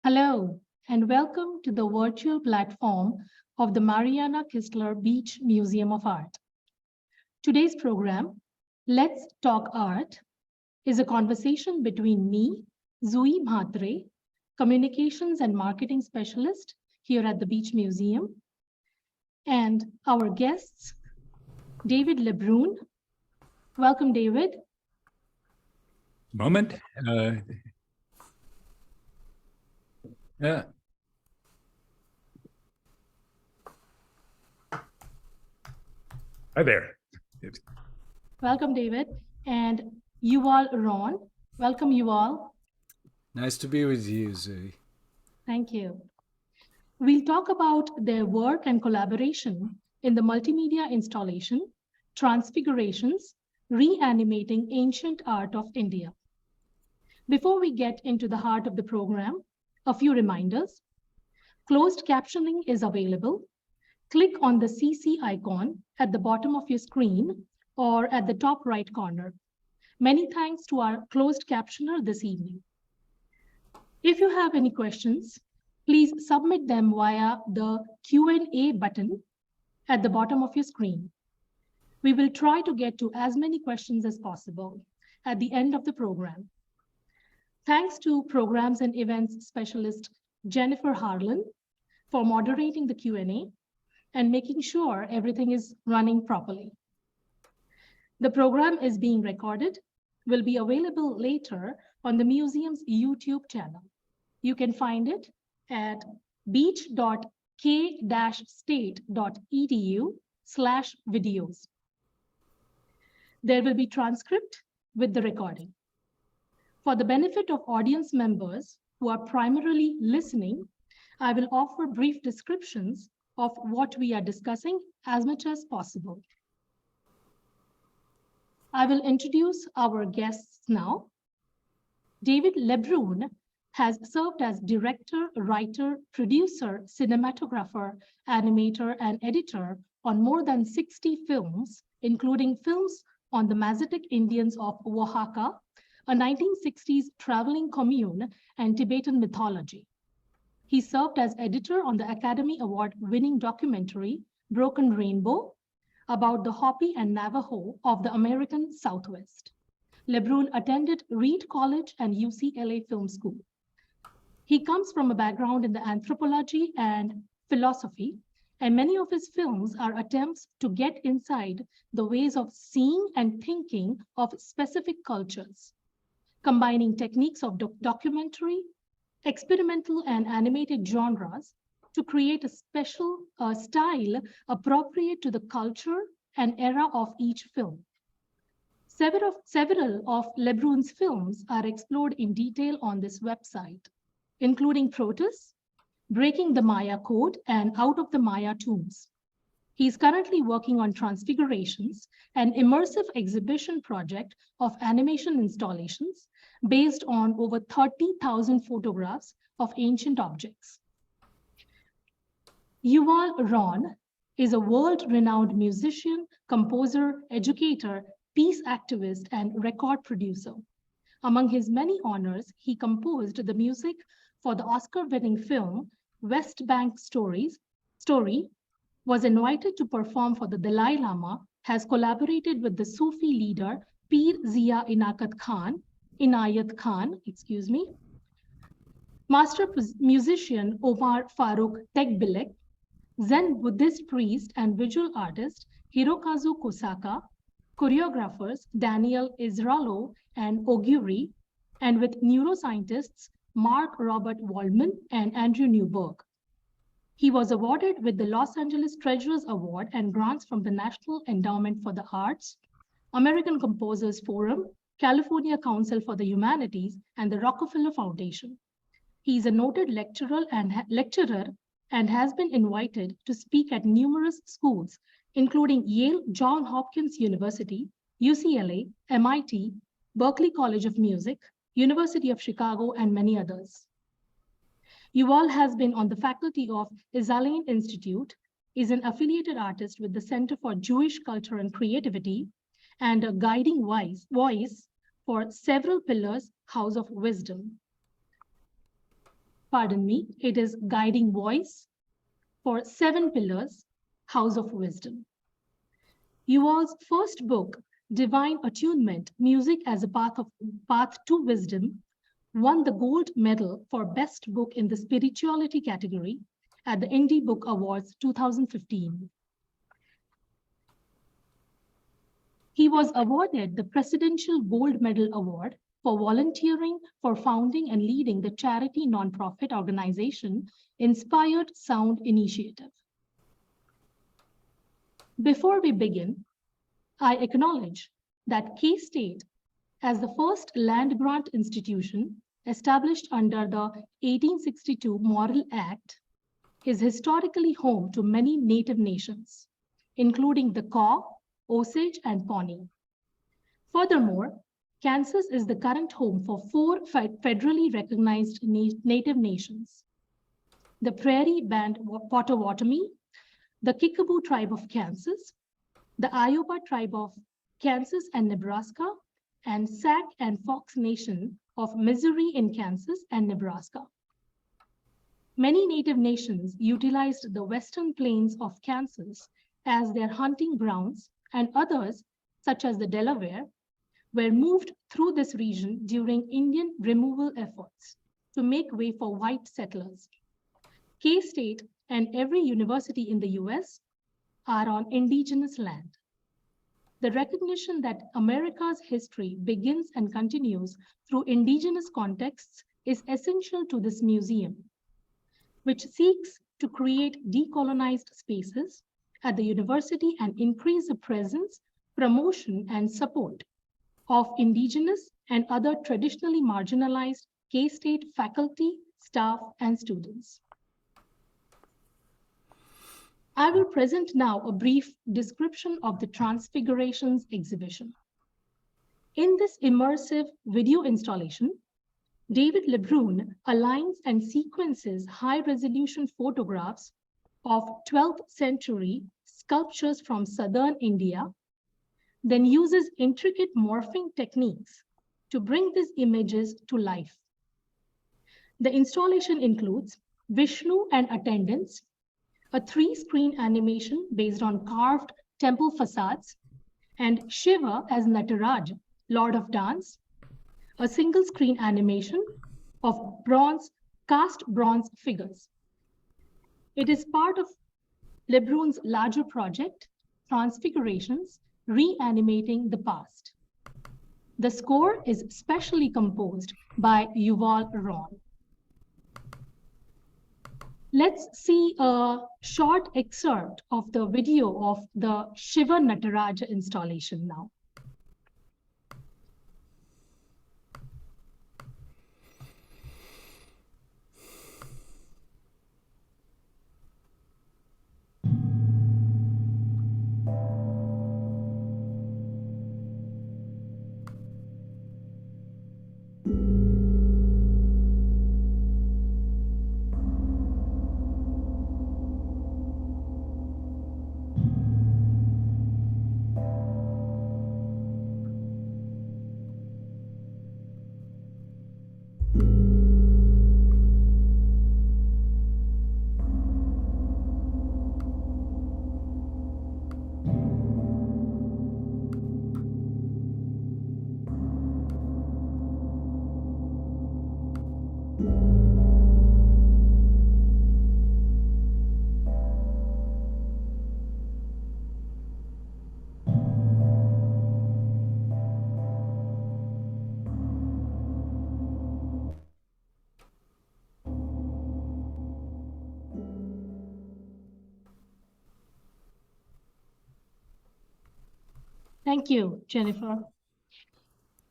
Hello, and welcome to the virtual platform of the Mariana Kistler Beach Museum of Art. Today's program, Let's Talk Art, is a conversation between me, Jui Mhatre, Communications and Marketing Specialist here at the Beach Museum, and our guests, David Lebrun. Welcome, David. Moment. Yeah. Hi there. Welcome, David. And Yuval Ron. Welcome, Yuval. Nice to be with you, Zui. Thank you. We'll talk about their work and collaboration in the multimedia installation, Transfigurations, Reanimating Ancient Art of India. Before we get into the heart of the program, a few reminders. Closed captioning is available. Click on the CC icon at the bottom of your screen or at the top right corner. Many thanks to our closed captioner this evening. If you have any questions, please submit them via the Q&A button at the bottom of your screen. We will try to get to as many questions as possible at the end of the program. Thanks to Programs and Events Specialist Jennifer Harlan for moderating the Q&A and making sure everything is running properly. The program is being recorded, will be available later on the museum's YouTube channel. You can find it at beach.k-state.edu/videos. There will be transcript with the recording. For the benefit of audience members who are primarily listening, I will offer brief descriptions of what we are discussing as much as possible. I will introduce our guests now. David Lebrun has served as director, writer, producer, cinematographer, animator, and editor on more than 60 films, including films on the Mazatek Indians of Oaxaca, a 1960s traveling commune, and Tibetan mythology. He served as editor on the Academy Award-winning documentary, Broken Rainbow, about the Hopi and Navajo of the American Southwest. Lebrun attended Reed College and UCLA Film School. He comes from a background in the anthropology and philosophy, and many of his films are attempts to get inside the ways of seeing and thinking of specific cultures, combining techniques of documentary, experimental, and animated genres to create a special style appropriate to the culture and era of each film. Several of Lebrun's films are explored in detail on this website, including Protus, Breaking the Maya Code, and Out of the Maya Tombs. He's currently working on Transfigurations, an immersive exhibition project of animation installations based on over 30,000 photographs of ancient objects. Yuval Ron is a world-renowned musician, composer, educator, peace activist, and record producer. Among his many honors, he composed the music for the Oscar-winning film West Bank Story, was invited to perform for the Dalai Lama, has collaborated with the Sufi leader Pir Zia Inayat Khan, master musician Omar Farooq Tekbilek, Zen Buddhist priest and visual artist Hirokazu Kosaka, choreographers Daniel Isralo and Oguri, and with neuroscientists Mark Robert Waldman and Andrew Newberg. He was awarded with the Los Angeles Treasurers Award and grants from the National Endowment for the Arts, American Composers Forum, California Council for the Humanities, and the Rockefeller Foundation. He is a noted lecturer and has been invited to speak at numerous schools, including Yale, Johns Hopkins University, UCLA, MIT, Berklee College of Music, University of Chicago, and many others. Yuval has been on the faculty of Esalen Institute, is an affiliated artist with the Center for Jewish Culture and Creativity, and a guiding voice for several pillars, House of Wisdom. pardon me, it is guiding voice for 7 pillars, House of Wisdom. Yuval's first book, Divine Attunement, Music as a Path to Wisdom, won the gold medal for best book in the spirituality category at the Indie Book Awards 2015. He was awarded the Presidential Gold Medal Award for volunteering for founding and leading the charity nonprofit organization Inspired Sound Initiative. Before we begin, I acknowledge that K-State, as the first land-grant institution established under the 1862 Morrill Act, is historically home to many Native nations, including the Kaw, Osage, and Pawnee. Furthermore, Kansas is the current home for 4 federally recognized Native nations: the Prairie Band Potawatomi, the Kickapoo Tribe of Kansas, the Iowa Tribe of Kansas and Nebraska, and Sac and Fox Nation of Missouri in Kansas and Nebraska. Many Native nations utilized the western plains of Kansas as their hunting grounds, and others, such as the Delaware, were moved through this region during Indian removal efforts to make way for white settlers. K-State and every university in the US are on indigenous land. The recognition that America's history begins and continues through indigenous contexts is essential to this museum, which seeks to create decolonized spaces at the university and increase the presence, promotion, and support of indigenous and other traditionally marginalized K-State faculty, staff, and students. I will present now a brief description of the Transfigurations exhibition. In this immersive video installation, David Lebrun aligns and sequences high-resolution photographs of 12th century sculptures from southern India, then uses intricate morphing techniques to bring these images to life. The installation includes Vishnu and attendants, a 3-screen animation based on carved temple facades, and Shiva as Nataraj, Lord of Dance, a single-screen animation of cast bronze figures. It is part of Lebrun's larger project, Transfigurations, Reanimating the Past. The score is specially composed by Yuval. Let's see a short excerpt of the video of the Shiva Nataraja installation now. Thank you, Jennifer.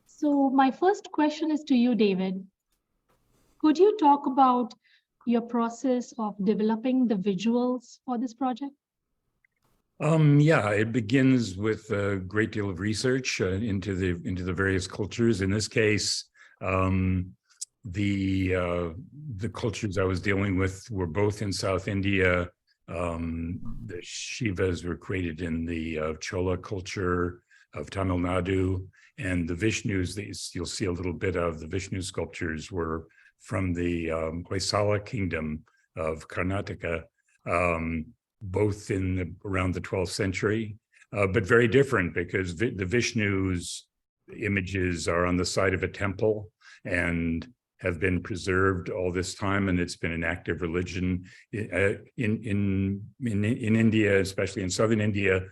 So my first question is to you, David. Could you talk about your process of developing the visuals for this project? Yeah, it begins with a great deal of research into the various cultures. In this case, the cultures I was dealing with were both in South India. The Shivas were created in the Chola culture of Tamil Nadu, and the Vishnus that you'll see a little bit of, the Vishnu sculptures, were from the Hoysala kingdom of Karnataka, both around the 12th century, but very different because the Vishnu's images are on the side of a temple and have been preserved all this time, and it's been an active religion in India, especially in southern India.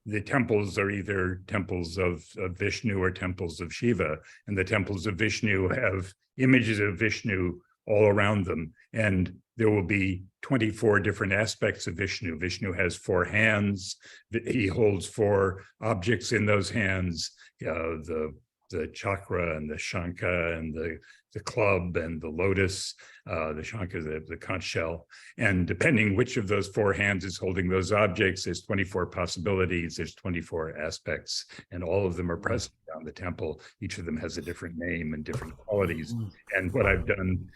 The temples are either temples of Vishnu or temples of Shiva, and the temples of Vishnu have images of Vishnu all around them. And there will be 24 different aspects of Vishnu. Vishnu has 4 hands. He holds 4 objects in those hands, the chakra and the shankha and the club and the lotus, the shankha, the conch shell. And depending which of those 4 hands is holding those objects, there's 24 possibilities, there's 24 aspects, and all of them are present around the temple. Each of them has a different name and different qualities. And what I've done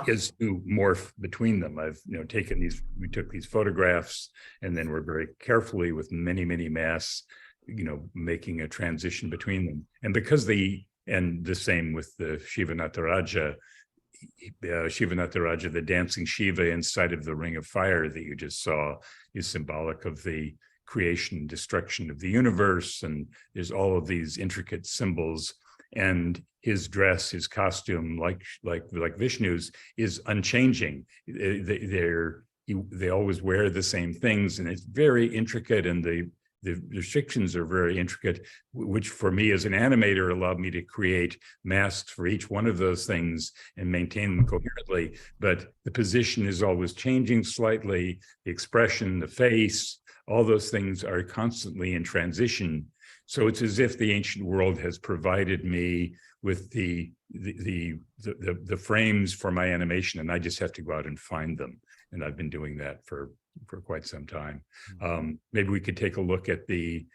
is to morph between them. I've taken we took these photographs, and then we're very carefully with many, many masks, making a transition between them. And because and the same with the Shiva Nataraja, the dancing Shiva inside of the ring of fire that you just saw, is symbolic of the creation and destruction of the universe. And there's all of these intricate symbols. And his dress, his costume, like Vishnu's, is unchanging. They always wear the same things, and it's very intricate, and the restrictions are very intricate, which for me as an animator allowed me to create masks for each one of those things and maintain them coherently. But the position is always changing slightly, the expression, the face, all those things are constantly in transition. So it's as if the ancient world has provided me with the frames for my animation, and I just have to go out and find them. And I've been doing that for quite some time. Maybe we could take a look at the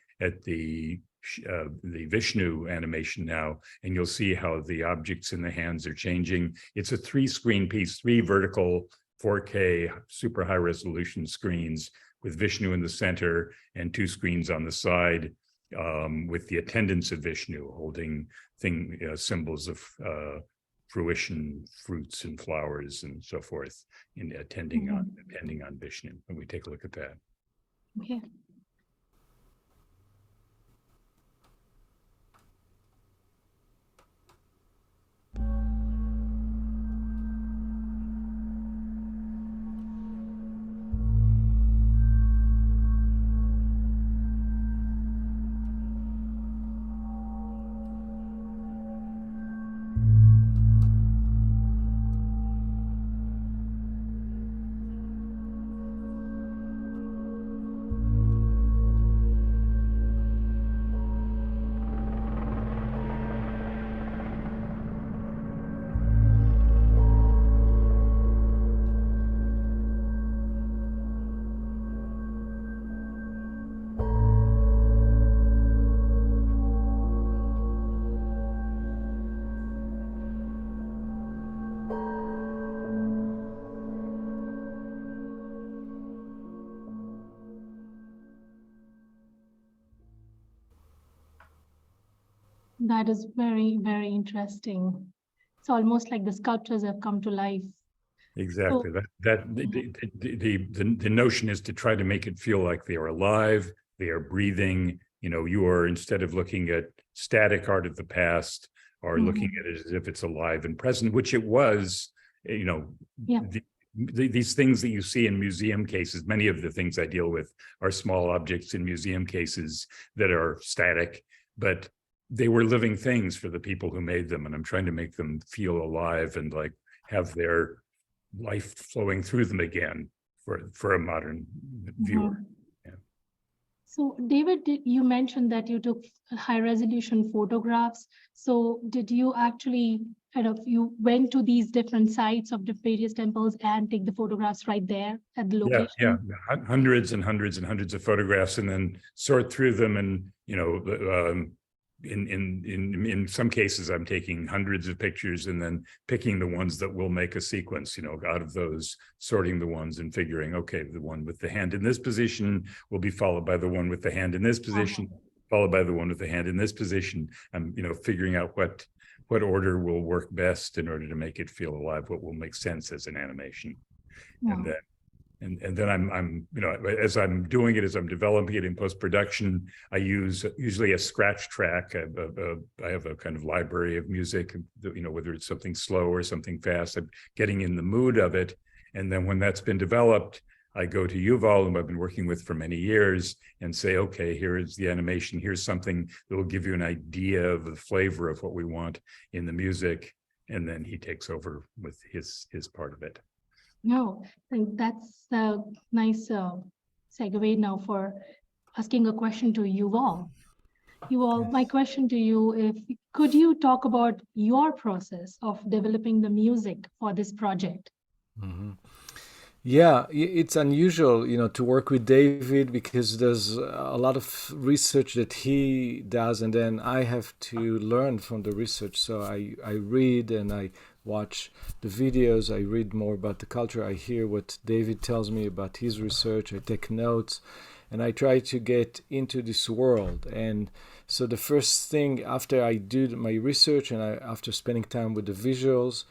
Vishnu animation now, and you'll see how the objects in the hands are changing. It's a 3-screen piece, 3 vertical 4K super high resolution screens with Vishnu in the center and 2 screens on the side, with the attendants of Vishnu holding symbols of fruition, fruits and flowers and so forth, in depending on Vishnu. And we take a look at that. Okay. That is very, very interesting. It's almost like the sculptures have come to life. Exactly. So, the notion is to try to make it feel like they are alive, they are breathing. You are, instead of looking at static art of the past, are looking at it as if it's alive and present, which it was. These things that you see in museum cases, many of the things I deal with are small objects in museum cases that are static, but they were living things for the people who made them. And I'm trying to make them feel alive and like have their life flowing through them again for a modern viewer. Yeah. So David, you mentioned that you took high resolution photographs. So did you actually you went to these different sites of the various temples and take the photographs right there at the location? Yeah. Hundreds and hundreds and hundreds of photographs, and then sort through them. And in some cases, I'm taking hundreds of pictures and then picking the ones that will make a sequence, out of those, sorting the ones and figuring, okay, the one with the hand in this position will be followed by the one with the hand in this position, followed by the one with the hand in this position. I'm, figuring out what order will work best in order to make it feel alive, what will make sense as an animation. Wow. And then I'm as I'm doing it, as I'm developing it in post-production, I use usually a scratch track. I have a kind of library of music, whether it's something slow or something fast. I'm getting in the mood of it. And then when that's been developed, I go to Yuval, whom I've been working with for many years, and say, okay, here is the animation. Here's something that will give you an idea of the flavor of what we want in the music. And then he takes over with his part of it. No, and that's a nice segue now for asking a question to Yuval. Yuval, my question to you, could you talk about your process of developing the music for this project? Mm-hmm. Yeah, it's unusual, to work with David because there's a lot of research that he does, and then I have to learn from the research. So I read and I watch the videos, I read more about the culture, I hear what David tells me about his research, I take notes, and I try to get into this world. And so the first thing after I do my research and after spending time with the visuals,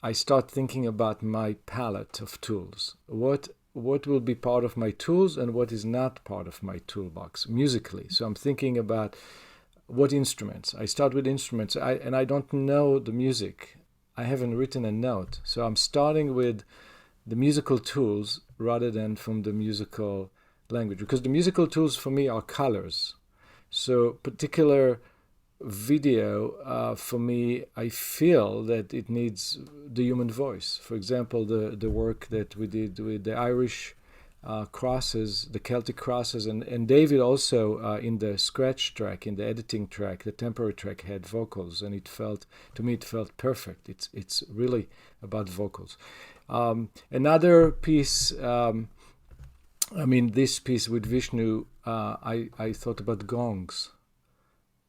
I start thinking about my palette of tools. What will be part of my tools and what is not part of my toolbox musically. So I'm thinking about what instruments. I start with instruments, and I don't know the music. I haven't written a note. So I'm starting with the musical tools rather than from the musical language, because the musical tools for me are colors. So particular video, for me, I feel that it needs the human voice. For example, the work that we did with the Irish crosses, the Celtic crosses, and David also in the scratch track, in the editing track, the temporary track had vocals, and to me it felt perfect. It's really about vocals. Another piece, this piece with Vishnu, I thought about gongs.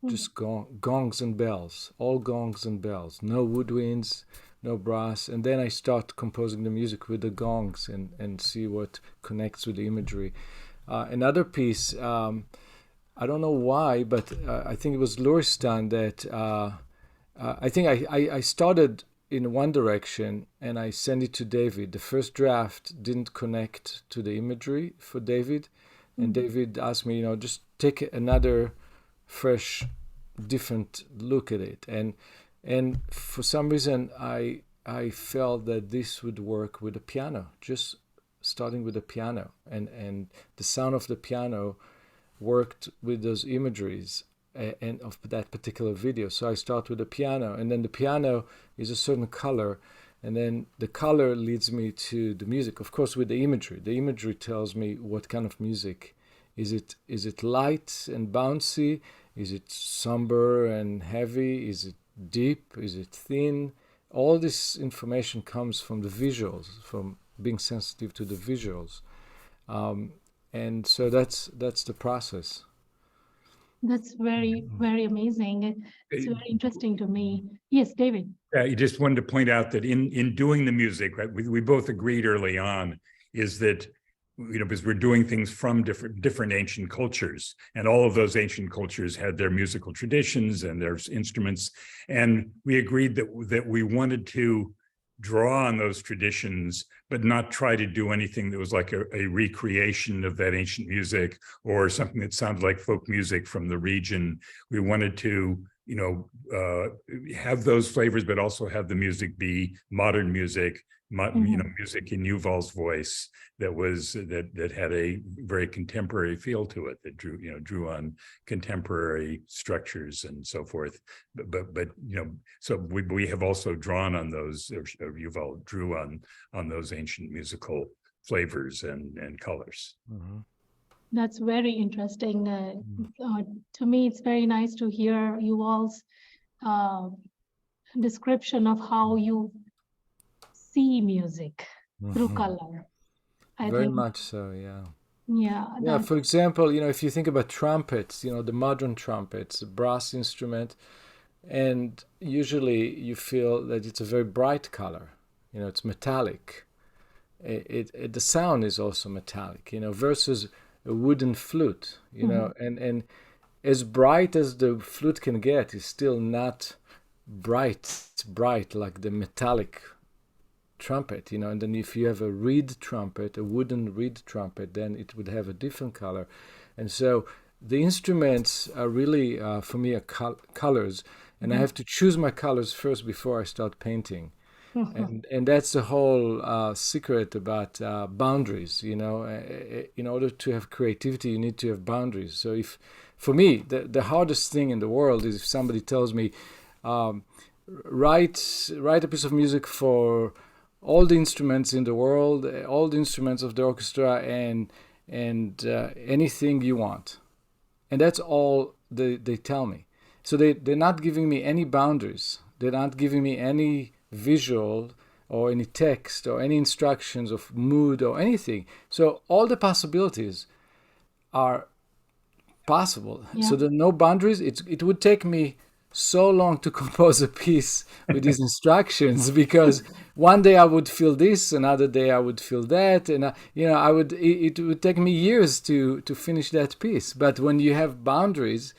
Just gongs and bells, all gongs and bells, no woodwinds, no brass. And then I start composing the music with the gongs and see what connects with the imagery. Another piece, I don't know why, but I think it was Luristan that I think I started in one direction and I sent it to David. The first draft didn't connect to the imagery for David. And David asked me, just take another fresh, different look at it, and for some reason I felt that this would work with a piano, just starting with a piano, and the sound of the piano worked with those imageries and of that particular video. So I start with the piano, and then the piano is a certain color, and then the color leads me to the music, of course, with the imagery tells me what kind of music. Is it light and bouncy? Is it somber and heavy? Is it deep? Is it thin? All this information comes from the visuals, from being sensitive to the visuals. And so that's the process. That's very, very amazing. It's very interesting to me. Yes, David. You just wanted to point out that in doing the music, right, we both agreed early on, is that because we're doing things from different ancient cultures, and all of those ancient cultures had their musical traditions and their instruments, and we agreed that we wanted to draw on those traditions, but not try to do anything that was like a recreation of that ancient music or something that sounded like folk music from the region. We wanted to have those flavors, but also have the music be modern music, music in Yuval's voice that had a very contemporary feel to it, that drew on contemporary structures and so forth. But so we have also drawn on those, or Yuval drew on those ancient musical flavors and colors. Mm-hmm. That's very interesting. To me, it's very nice to hear Yuval's description of how you see music through color. I Very think, much so, yeah. Yeah. For example, if you think about trumpets, the modern trumpets, a brass instrument, and usually you feel that it's a very bright color. It's metallic. The sound is also metallic, versus a wooden flute, and as bright as the flute can get is still not bright, like the metallic trumpet, and then if you have a reed trumpet, a wooden reed trumpet, then it would have a different color. And so the instruments are really, for me, colors, and I have to choose my colors first before I start painting. And that's the whole secret about boundaries. In order to have creativity, you need to have boundaries. So for me, the hardest thing in the world is if somebody tells me, write a piece of music for all the instruments in the world, all the instruments of the orchestra, and anything you want. And that's all they tell me. So they're not giving me any boundaries. They're not giving me any visual or any text or any instructions of mood or anything. So all the possibilities are possible. Yeah. So there are no boundaries. It would take me so long to compose a piece with these instructions, because one day I would feel this, another day I would feel that, and it would take me years to finish that piece. But when you have boundaries,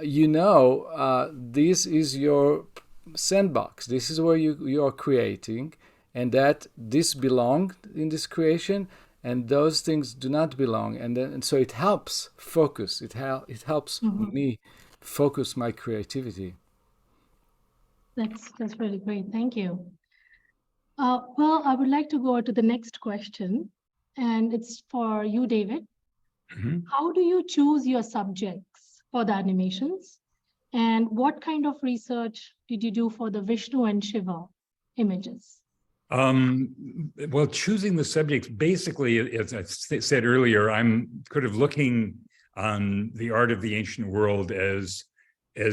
this is your sandbox. This is where you are creating, and that this belonged in this creation, and those things do not belong. And so it helps focus. It helps me focus my creativity. That's really great. Thank you. Well, I would like to go to the next question, and it's for you, David. How do you choose your subjects for the animations? And what kind of research did you do for the Vishnu and Shiva images? Well, choosing the subjects, basically, as I said earlier, I'm kind of looking on the art of the ancient world as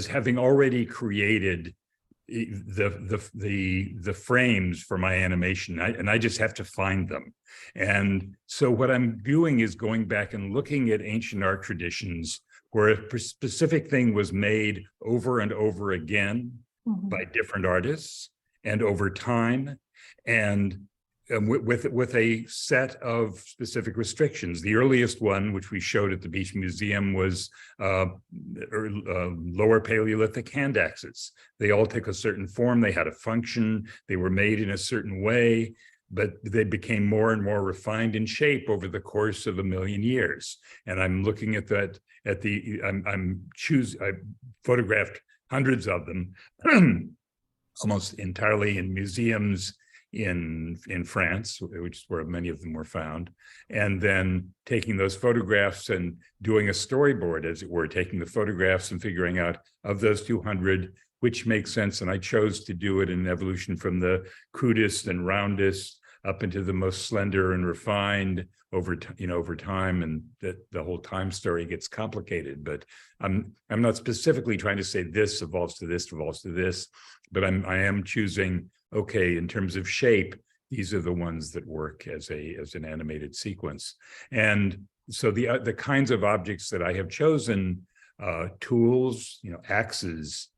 having already created the frames for my animation, and I just have to find them. And so what I'm doing is going back and looking at ancient art traditions where a specific thing was made over and over again by different artists and over time, and with a set of specific restrictions. The earliest one, which we showed at the Beach Museum, was lower Paleolithic hand axes. They all took a certain form, they had a function, they were made in a certain way, but they became more and more refined in shape over the course of 1,000,000 years. And I'm looking at that, I photographed hundreds of them, almost entirely in museums in France, which is where many of them were found, and then taking those photographs and doing a storyboard, as it were, taking the photographs and figuring out, of those 200, which makes sense. And I chose to do it in evolution from the crudest and roundest up into the most slender and refined over time, and that the whole time story gets complicated. But I'm not specifically trying to say this evolves to this, but I am choosing, okay, in terms of shape, these are the ones that work as an animated sequence. And so the kinds of objects that I have chosen, tools, axes,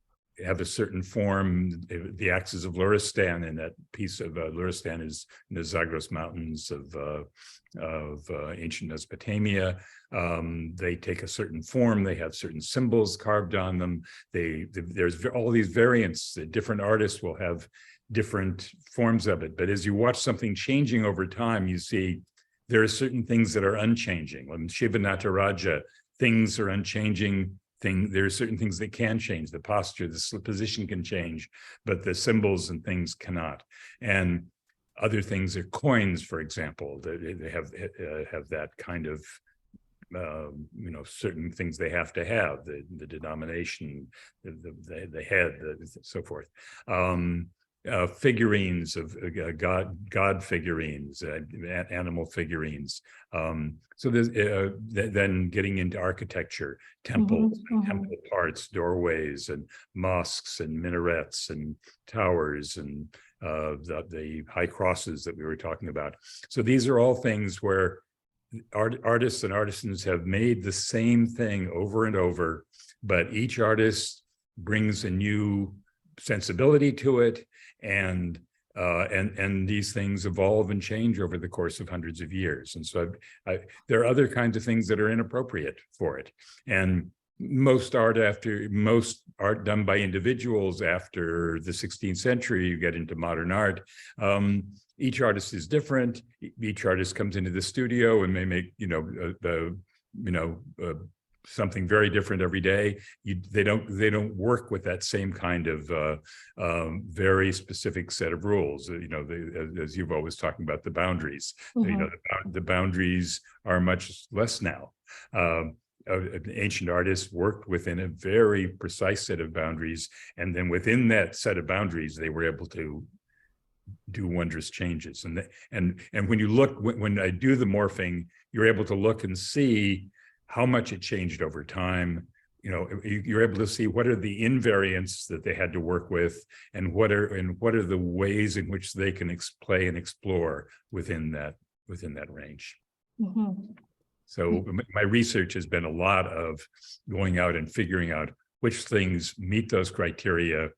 have a certain form. The axes of Luristan, and that piece of Luristan is in the Zagros Mountains of ancient Mesopotamia. They take a certain form. They have certain symbols carved on them. There's all these variants. Different artists will have different forms of it. But as you watch something changing over time, you see there are certain things that are unchanging. When Shiva Nataraja, things are unchanging. There are certain things that can change. The posture, the position can change, but the symbols and things cannot. And other things are coins, for example. They have that kind of, certain things they have to have, the denomination, the head, so forth. Figurines of God figurines, animal figurines. So there's then getting into architecture, temples, temple parts, doorways, and mosques, and minarets, and towers, and the high crosses that we were talking about. So these are all things where artists and artisans have made the same thing over and over, but each artist brings a new sensibility to it, and these things evolve and change over the course of hundreds of years. And so there are other kinds of things that are inappropriate for it. And most art done by individuals after the 16th century, you get into modern art. Each artist is different. Each artist comes into the studio and may make, something very different every day. They don't work with that same kind of very specific set of rules. As Yuval was talking about the boundaries. The boundaries are much less now. An ancient artist worked within a very precise set of boundaries, and then within that set of boundaries, they were able to do wondrous changes. And when you look, when I do the morphing, you're able to look and see how much it changed over time. You're able to see what are the invariants that they had to work with, and what are the ways in which they can play and explore within that range. So my research has been a lot of going out and figuring out which things meet those criteria.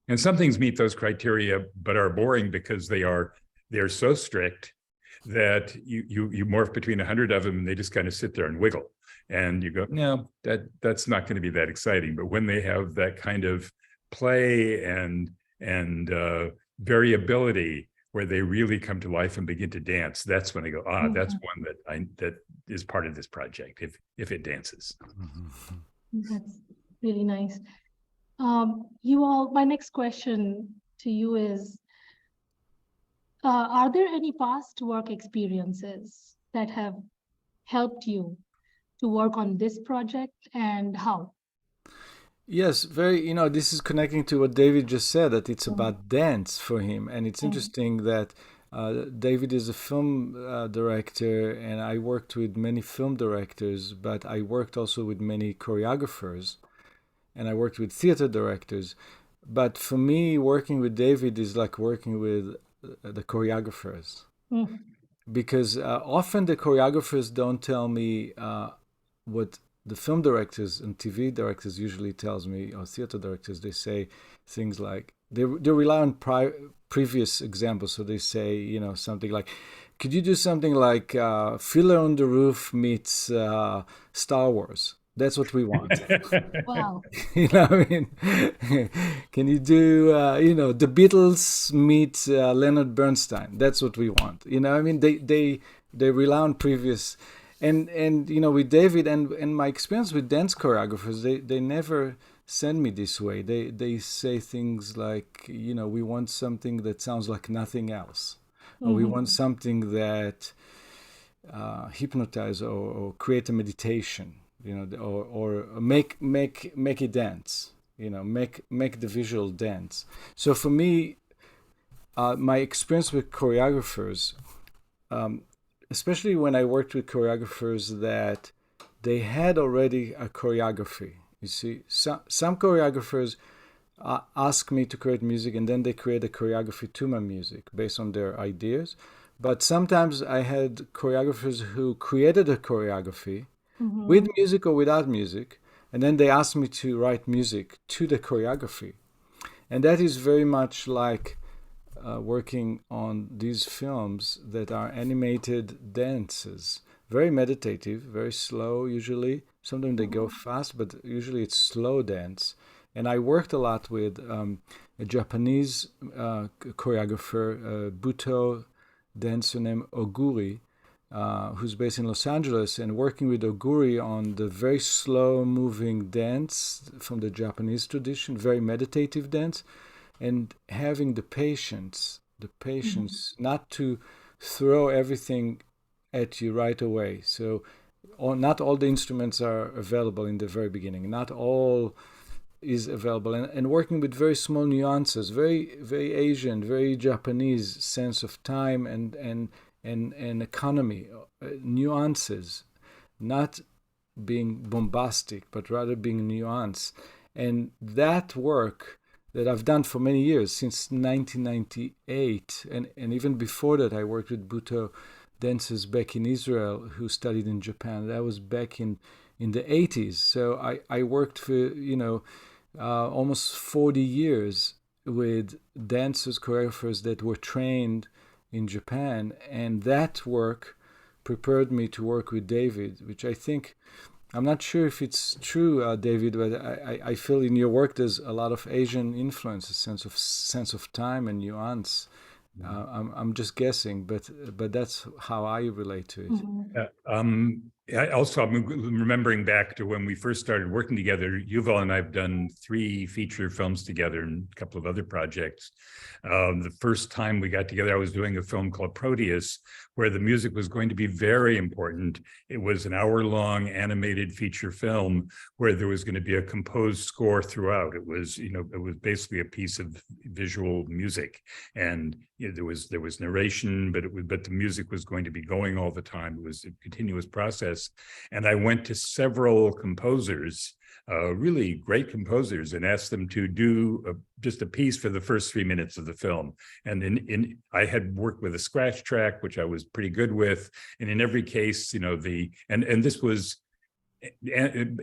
And some things meet those criteria, but are boring because they're so strict that you morph between 100 of them and they just kind of sit there and wiggle. And you go, no, that's not going to be that exciting. But when they have that kind of play and variability, where they really come to life and begin to dance, that's when I go, that's one that is part of this project, if it dances. That's really nice. Yuval, my next question to you is, are there any past work experiences that have helped you to work on this project, and how? Yes, this is connecting to what David just said, that it's about dance for him. And it's interesting that David is a film director, and I worked with many film directors, but I worked also with many choreographers, and I worked with theater directors. But for me, working with David is like working with the choreographers. Because often the choreographers don't tell me what the film directors and TV directors usually tells me, or theater directors, they say things like, they rely on previous examples. So they say, something like, could you do something like Fiddler on the Roof meets Star Wars? That's what we want. Wow. Can you do, the Beatles meet Leonard Bernstein? That's what we want. They rely on previous. And with David and my experience with dance choreographers, they never send me this way. They say things like, we want something that sounds like nothing else. Or we want something that hypnotize or create a meditation, or make it dance, make the visual dance. So for me, my experience with choreographers, especially when I worked with choreographers that they had already a choreography. You see, some choreographers ask me to create music, and then they create a choreography to my music based on their ideas. But sometimes I had choreographers who created a choreography with music or without music, and then they asked me to write music to the choreography. And that is very much like working on these films that are animated dances. Very meditative, very slow usually. Sometimes they go fast, but usually it's slow dance. And I worked a lot with a Japanese choreographer, Buto dancer named Oguri, who's based in Los Angeles, and working with Oguri on the very slow moving dance from the Japanese tradition, very meditative dance, and having the patience not to throw everything at you right away. So not all the instruments are available in the very beginning. Not all is available. And working with very small nuances, very, very Asian, very Japanese sense of time and economy, nuances, not being bombastic, but rather being nuanced. And that work that I've done for many years, since 1998, and even before that, I worked with Buto dancers back in Israel who studied in Japan. That was back in the 80s. So I worked for, almost 40 years with dancers, choreographers that were trained in Japan. And that work prepared me to work with David, which I think I'm not sure if it's true, David, but I feel in your work there's a lot of Asian influence, a sense of time and nuance. I'm just guessing, but that's how I relate to it. I'm remembering back to when we first started working together. Yuval and I have done 3 feature films together and a couple of other projects. The first time we got together, I was doing a film called Proteus, where the music was going to be very important. It was an hour-long animated feature film where there was going to be a composed score throughout. It was basically a piece of visual music, and there was narration, but the music was going to be going all the time. It was a continuous process, and I went to several composers, really great composers, and asked them to do just a piece for the first 3 minutes of the film. And I had worked with a scratch track, which I was pretty good with, and in every case, and this was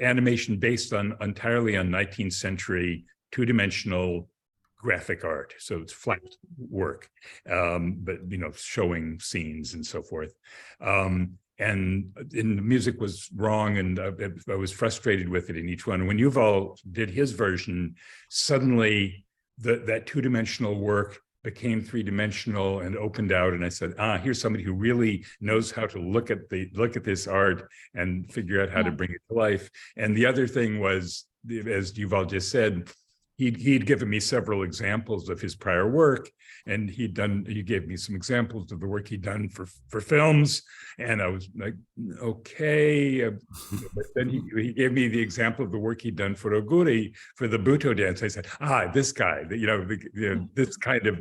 animation based entirely on 19th century two-dimensional graphic art, so it's flat work, but showing scenes and so forth. And the music was wrong, and I was frustrated with it in each one. When Yuval did his version, suddenly that two-dimensional work became three-dimensional and opened out. And I said, here's somebody who really knows how to look at this art and figure out how to bring it to life. And the other thing was, as Yuval just said, he'd given me several examples of his prior work, and he gave me some examples of the work he'd done for films, and I was like, okay. But then he gave me the example of the work he'd done for Oguri for the Buto dance. I said, this guy, this kind of,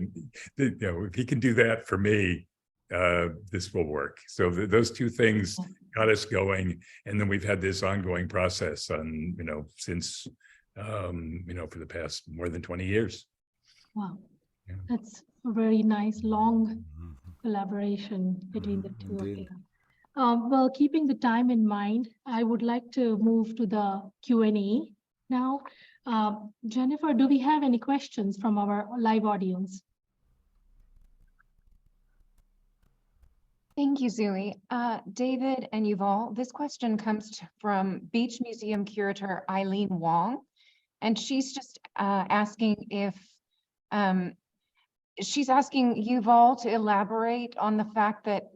if he can do that for me, this will work. So those two things got us going, and then we've had this ongoing process since. For the past more than 20 years. Wow. Yeah. That's a very nice, long collaboration between the two of you. Well, keeping the time in mind, I would like to move to the Q&A now. Jennifer, do we have any questions from our live audience? Thank you, Zui. David and Yuval, this question comes from Beach Museum curator Eileen Wong. And she's just asking if, she's asking Yuval to elaborate on the fact that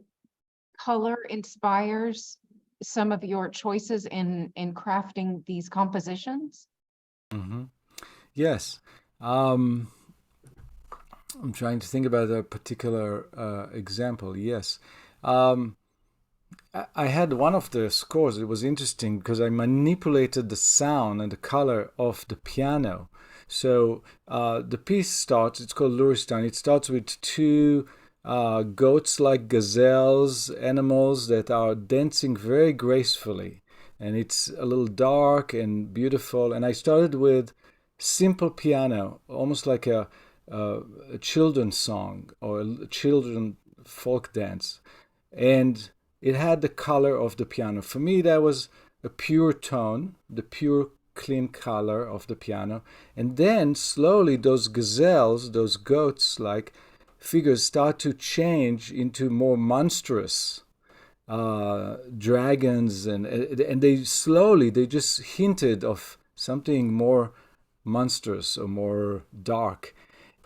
color inspires some of your choices in crafting these compositions. Mm-hmm. Yes. I'm trying to think about a particular example. Yes. I had one of the scores. It was interesting because I manipulated the sound and the color of the piano. So the piece starts, it's called Luristan. It starts with 2 goats like gazelles, animals that are dancing very gracefully. And it's a little dark and beautiful. And I started with simple piano, almost like a children's song or a children's folk dance. And it had the color of the piano. For me, that was a pure tone, the pure clean color of the piano. And then slowly those gazelles, those goats-like figures start to change into more monstrous dragons. And they just hinted of something more monstrous or more dark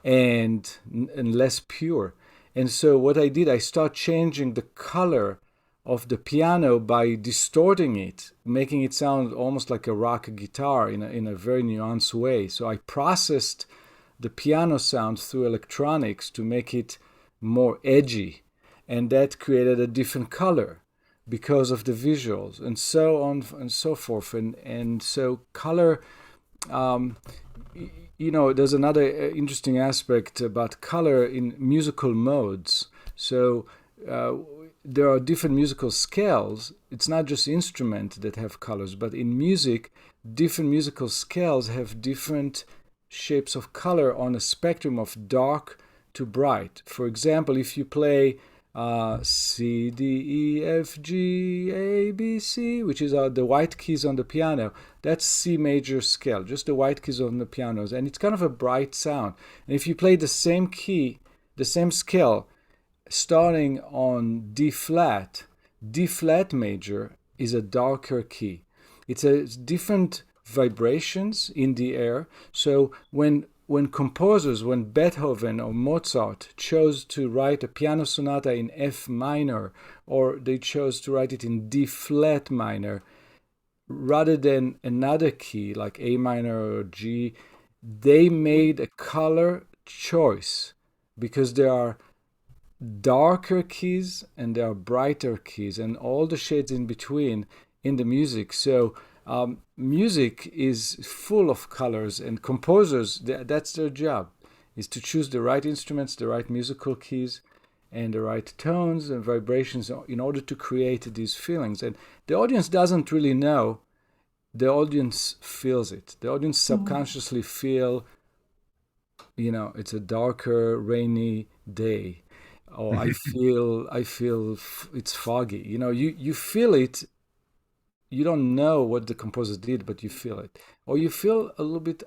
and less pure. And so what I did, I started changing the color of the piano by distorting it, making it sound almost like a rock guitar in a very nuanced way. So I processed the piano sound through electronics to make it more edgy, and that created a different color because of the visuals, and so on and so forth. And so color, there's another interesting aspect about color in musical modes. So there are different musical scales. It's not just instruments that have colors, but in music, different musical scales have different shapes of color on a spectrum of dark to bright. For example, if you play C, D, E, F, G, A, B, C, which is the white keys on the piano, that's C major scale, just the white keys on the pianos, and it's kind of a bright sound. And if you play the same key, the same scale, starting on D flat major is a darker key. it's a different vibrations in the air. So when composers, when Beethoven or Mozart chose to write a piano sonata in F minor, or they chose to write it in D flat minor, rather than another key like A minor or G, they made a color choice because there are darker keys and there are brighter keys and all the shades in between in the music. So music is full of colors, and composers, that's their job, is to choose the right instruments, the right musical keys, and the right tones and vibrations in order to create these feelings. And the audience doesn't really know. The audience feels it. The audience subconsciously feel, it's a darker, rainy day. Or I feel it's foggy. You feel it. You don't know what the composer did, but you feel it. Or you feel a little bit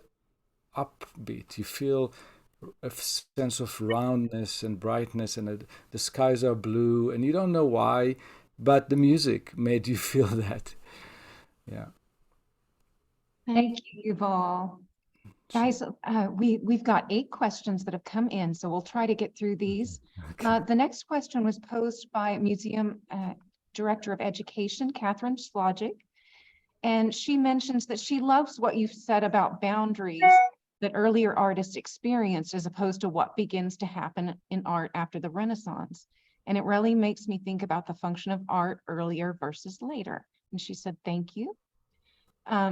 upbeat. You feel a sense of roundness and brightness, and the skies are blue, and you don't know why, but the music made you feel that. Yeah. Thank you, Yuval. Guys, we've got 8 questions that have come in, so we'll try to get through these. Okay. The next question was posed by Museum Director of Education, Catherine Slogic, and she mentions that she loves what you've said about boundaries that earlier artists experienced as opposed to what begins to happen in art after the Renaissance. And it really makes me think about the function of art earlier versus later. And she said, thank you.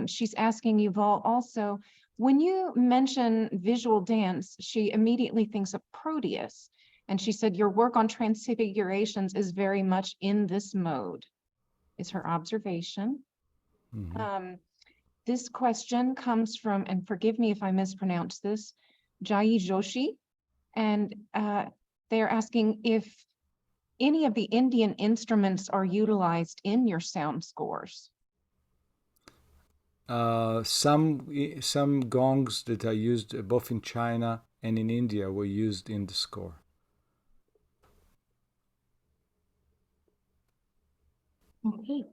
She's asking Yuval also, when you mention visual dance, she immediately thinks of Proteus. And she said, your work on Transfigurations is very much in this mode, is her observation. Mm-hmm. This question comes from, and forgive me if I mispronounce this, Jai Joshi. And they're asking if any of the Indian instruments are utilized in your sound scores. Some gongs that are used both in China and in India were used in the score. Okay.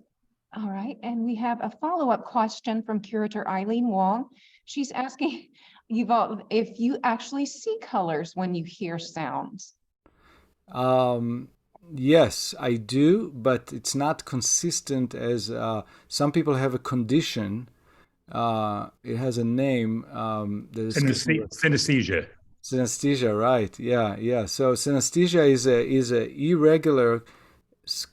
All right, and we have a follow-up question from curator Eileen Wong. She's asking Yuval if you actually see colors when you hear sounds. Yes, I do, but it's not consistent as some people have a condition. It has a name. Synesthesia. Synesthesia, right? Yeah. So synesthesia is a irregular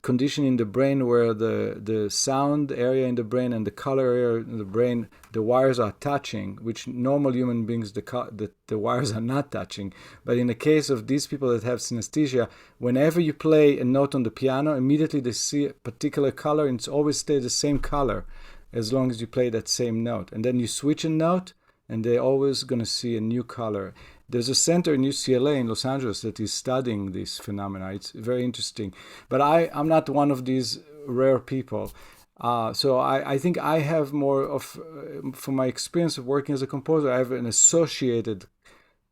condition in the brain where the sound area in the brain and the color area in the brain, the wires are touching, which normal human beings, the wires are not touching. But in the case of these people that have synesthesia, whenever you play a note on the piano, immediately they see a particular color, and it's always stay the same color as long as you play that same note. And then you switch a note, and they're always going to see a new color. There's a center in UCLA in Los Angeles that is studying this phenomena. It's very interesting. But I'm not one of these rare people. So I think I have more of, from my experience of working as a composer, I have an associated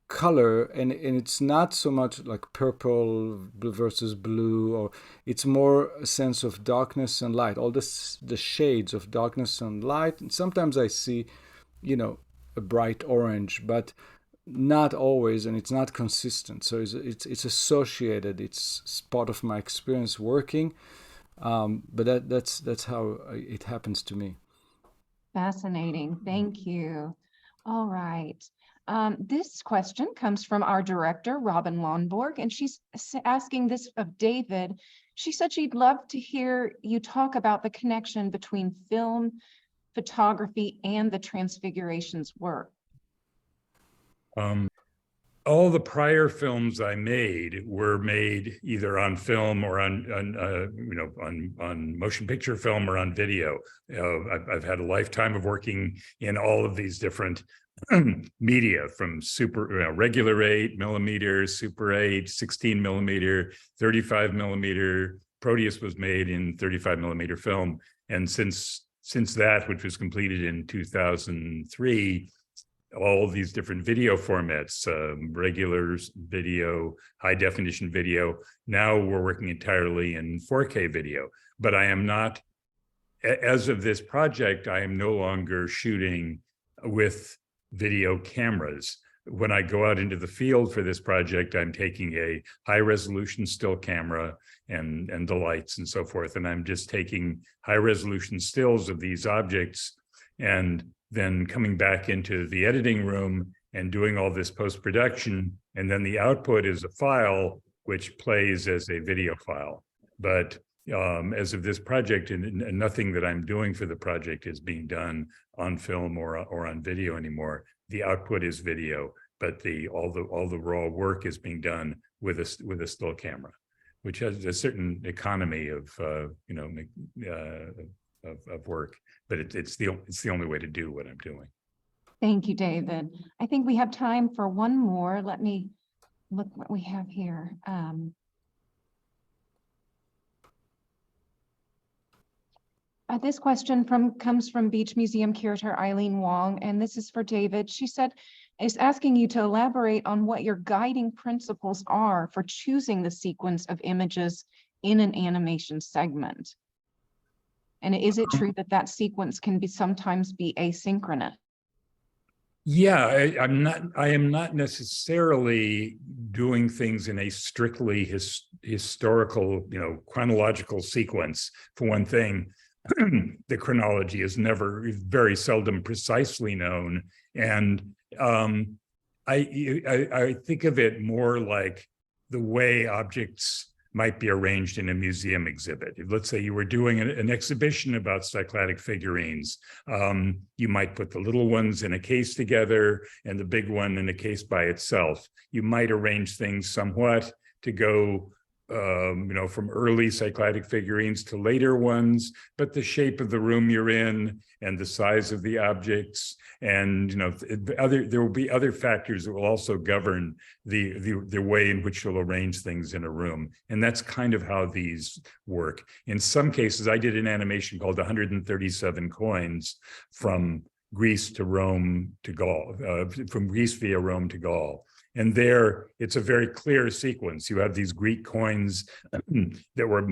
color, and it's not so much like purple versus blue, or it's more a sense of darkness and light, all the shades of darkness and light. And sometimes I see, a bright orange, but not always, and it's not consistent. So it's associated. It's part of my experience working, but that's how it happens to me. Fascinating. Thank you. All right. This question comes from our director, Robin Lonborg, and she's asking this of David. She said she'd love to hear you talk about the connection between film, photography, and the Transfigurations work. All the prior films I made were made either on film or on motion picture film or on video. I've had a lifetime of working in all of these different media, from regular 8 millimeter, Super 8, 16 millimeter, 35 millimeter. Proteus was made in 35 millimeter film, and since that, which was completed in 2003. All of these different video formats, regular video, high definition video. Now we're working entirely in 4K video, but I am not as of this project, I am no longer shooting with video cameras. When I go out into the field for this project, I'm taking a high resolution still camera and the lights and so forth. And I'm just taking high resolution stills of these objects and then coming back into the editing room and doing all this post-production. And then the output is a file which plays as a video file. But as of this project, and nothing that I'm doing for the project is being done on film or on video anymore. The output is video, but all the raw work is being done with a still camera, which has a certain economy of of work. But it's the only way to do what I'm doing. Thank you, David. I think we have time for one more. Let me look what we have here. This question comes from Beach Museum curator Eileen Wong, and this is for David. She said, is asking you to elaborate on what your guiding principles are for choosing the sequence of images in an animation segment. And is it true that that sequence can sometimes be asynchronous? Yeah, I am not necessarily doing things in a strictly historical, chronological sequence. For one thing, the chronology is very seldom precisely known. And I think of it more like the way objects might be arranged in a museum exhibit. Let's say you were doing an exhibition about cycladic figurines. You might put the little ones in a case together and the big one in a case by itself. You might arrange things somewhat to go from early cycladic figurines to later ones, but the shape of the room you're in and the size of the objects and there will be other factors that will also govern the way in which you'll arrange things in a room. And that's kind of how these work. In some cases, I did an animation called 137 coins from Greece to Rome to Gaul, from Greece via Rome to Gaul. And there, it's a very clear sequence. You have these Greek coins that were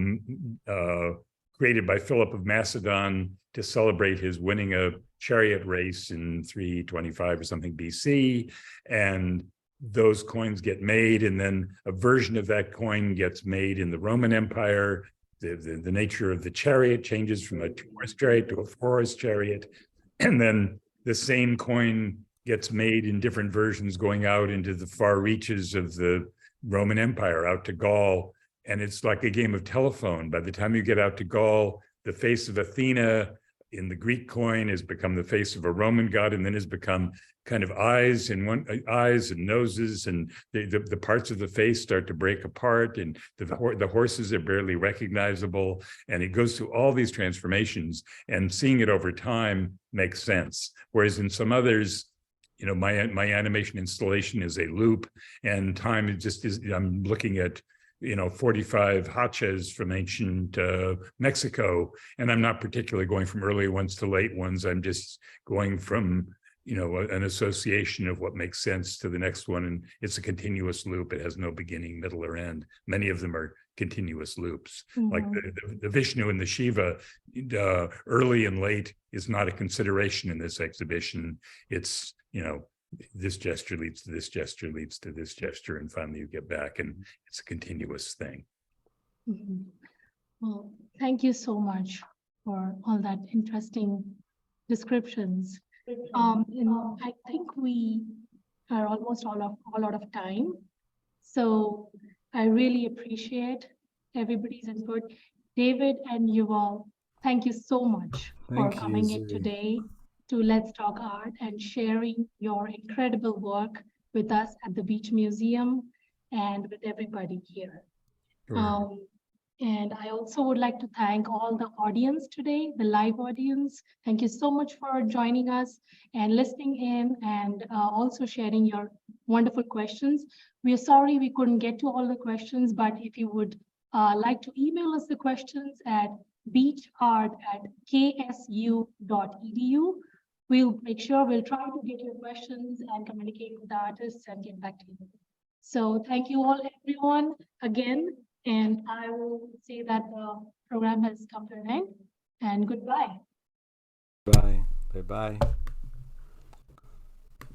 created by Philip of Macedon to celebrate his winning a chariot race in 325 or something BC. And those coins get made, and then a version of that coin gets made in the Roman Empire. The nature of the chariot changes from a two-horse chariot to a four-horse chariot. And then the same coin gets made in different versions going out into the far reaches of the Roman Empire, out to Gaul. And it's like a game of telephone. By the time you get out to Gaul, the face of Athena in the Greek coin has become the face of a Roman god, and then has become kind of eyes and noses, and the parts of the face start to break apart, and the horses are barely recognizable. And it goes through all these transformations, and seeing it over time makes sense. Whereas in some others, my animation installation is a loop, and time is I'm looking at 45 hachas from ancient Mexico, and I'm not particularly going from early ones to late ones. I'm just going from an association of what makes sense to the next one, and it's a continuous loop. It has no beginning, middle, or end. Many of them are continuous loops. Mm-hmm. Like the Vishnu and the Shiva, early and late is not a consideration in this exhibition. It's this gesture leads to this gesture leads to this gesture, and finally you get back, and it's a continuous thing. Mm-hmm. Well, thank you so much for all that interesting descriptions. I think we are almost all out of time. So I really appreciate everybody's input. David and Yuval, thank you so much for coming in today to Let's Talk Art and sharing your incredible work with us at the Beach Museum and with everybody here. Sure. And I also would like to thank all the audience today, the live audience. Thank you so much for joining us and listening in, and also sharing your wonderful questions. We are sorry we couldn't get to all the questions, but if you would like to email us the questions at beachart@ksu.edu, we'll make sure we'll try to get your questions and communicate with the artists and get back to you. So thank you all, everyone, again. And I will say that the program has come to an end. and goodbye. Bye. Bye-bye.